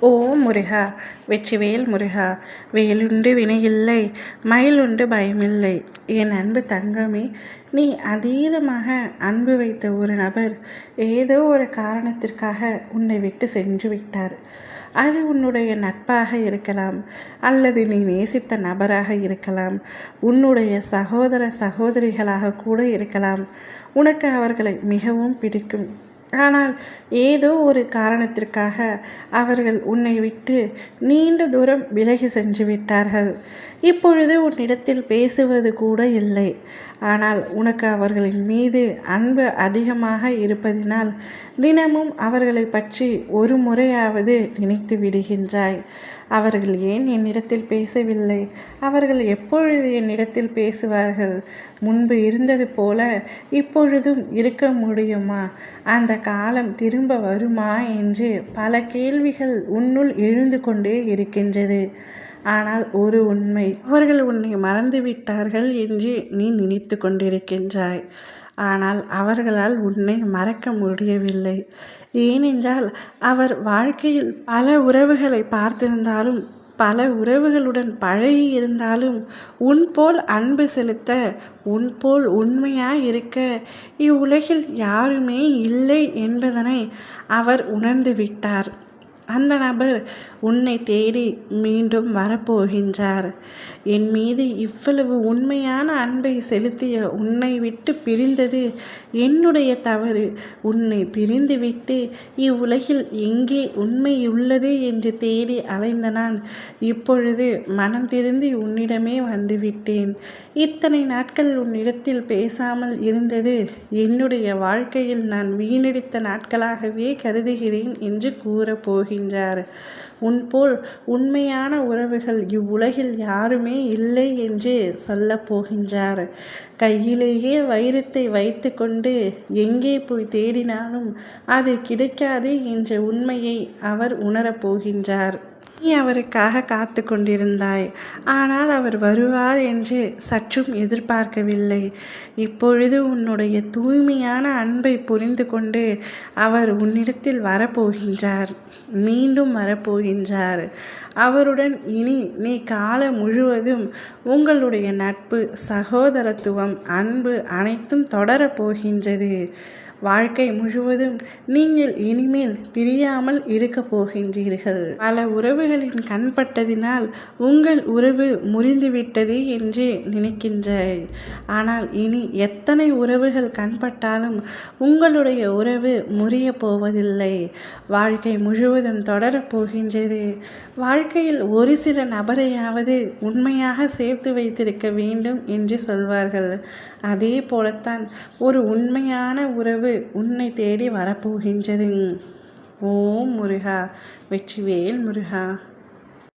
ஓ முருகா! வெற்றிவேல் முருகா! வேலுண்டு வினையில்லை, மயிலுண்டு பயமில்லை. என் அன்பு தங்கமே, நீ அதீதமாக அன்பு வைத்த ஒரு நபர் ஏதோ ஒரு காரணத்திற்காக உன்னை விட்டு சென்று விட்டார். அது உன்னுடைய நட்பாக இருக்கலாம், அல்லது நீ நேசித்த நபராக இருக்கலாம், உன்னுடைய சகோதர சகோதரிகளாக கூட இருக்கலாம். உனக்கு அவர்களை மிகவும் பிடிக்கும். ஆனால் ஏதோ ஒரு காரணத்திற்காக அவர்கள் உன்னை விட்டு நீண்ட தூரம் விலகி சென்று விட்டார்கள். இப்பொழுது உன்னிடத்தில் பேசுவது கூட இல்லை. ஆனால் உனக்கு அவர்களின் மீது அன்பு அதிகமாக இருப்பதினால் தினமும் அவர்களை பற்றி ஒரு முறையாவது நினைத்து விடுகின்றாய். அவர்கள் ஏன் என்னிடத்தில் பேசவில்லை? அவர்கள் எப்பொழுது என்னிடத்தில் பேசுவார்கள்? முன்பு இருந்தது போல இப்பொழுதும் இருக்க முடியுமா? அந்த காலம் திரும்ப வருமா என்று பல கேள்விகள் உன்னுள் எழுந்து கொண்டே இருக்கின்றது. ஆனால் ஒரு உண்மை, அவர்கள் உன்னை மறந்து விட்டார்கள் என்று நீ நினைத்து கொண்டிருக்கின்றாய். ஆனால் அவர்களால் உன்னை மறக்க முடியவில்லை. ஏனென்றால் அவர் வாழ்க்கையில் பல உறவுகளை பார்த்திருந்தாலும், பல உறவுகளுடன் பழகி இருந்தாலும், உன் போல் அன்பு செலுத்த, உன் போல் உண்மையாய் இருக்க இவ்வுலகில் யாருமே இல்லை என்பதனை அவர் உணர்ந்து விட்டார். அந்த நபர் உன்னை தேடி மீண்டும் வரப்போகின்றார். என் மீது இவ்வளவு உண்மையான அன்பை செலுத்திய உன்னை விட்டு பிரிந்தது என்னுடைய தவறு. உன்னை பிரிந்துவிட்டு இவ்வுலகில் எங்கே உண்மையுள்ளது என்று தேடி அலைந்த நான் இப்பொழுது மனம் திருந்தி உன்னிடமே வந்துவிட்டேன். இத்தனை நாட்கள் உன்னிடத்தில் பேசாமல் இருந்தது என்னுடைய வாழ்க்கையில் நான் வீணடித்த நாட்களாகவே கருதுகிறேன் என்று கூறப்போகின்றார். உன்போல் உண்மையான உறவுகள் இவ்வுலகில் யாருமே இல்லை என்று சொல்லப் போகின்றார். கையிலேயே வைரத்தை வைத்து கொண்டு எங்கே போய் தேடினாலும் அது கிடைக்காது என்ற உண்மையை அவர் உணரப்போகின்றார். நீ அவருக்காக காத்து கொண்டிருந்தாய். ஆனால் அவர் வருவார் என்று சற்றும் எதிர்பார்க்கவில்லை. இப்பொழுது உன்னுடைய தூய்மையான அன்பை புரிந்து கொண்டு அவர் உன்னிடத்தில் வரப்போகின்றார். மீண்டும் வரப்போகின்றார். அவருடன் இனி நீ காலம் முழுவதும் உங்களுடைய நட்பு, சகோதரத்துவம், அன்பு அனைத்தும் தொடரப்போகின்றது. வாழ்க்கை முழுவதும் நீங்கள் இனிமேல் பிரியாமல் இருக்க போகின்றீர்கள். பல உறவுகளின் கண்பட்டதினால் உங்கள் உறவு முறிந்துவிட்டது என்று நினைக்கின்றாய். ஆனால் இனி எத்தனை உறவுகள் கண்பட்டாலும் உங்களுடைய உறவு முறிய போவதில்லை. வாழ்க்கை முழுவதும் தொடரப்போகின்றது. வாழ்க்கையில் ஒரு சில நபரையாவது உண்மையாக சேர்த்து வைத்திருக்க வேண்டும் என்று சொல்வார்கள். அதே போலத்தான் ஒரு உண்மையான உறவு உன்னை தேடி வரப்போகின்றது. ஓம் முருகா! வெற்றிவேல் முருகா!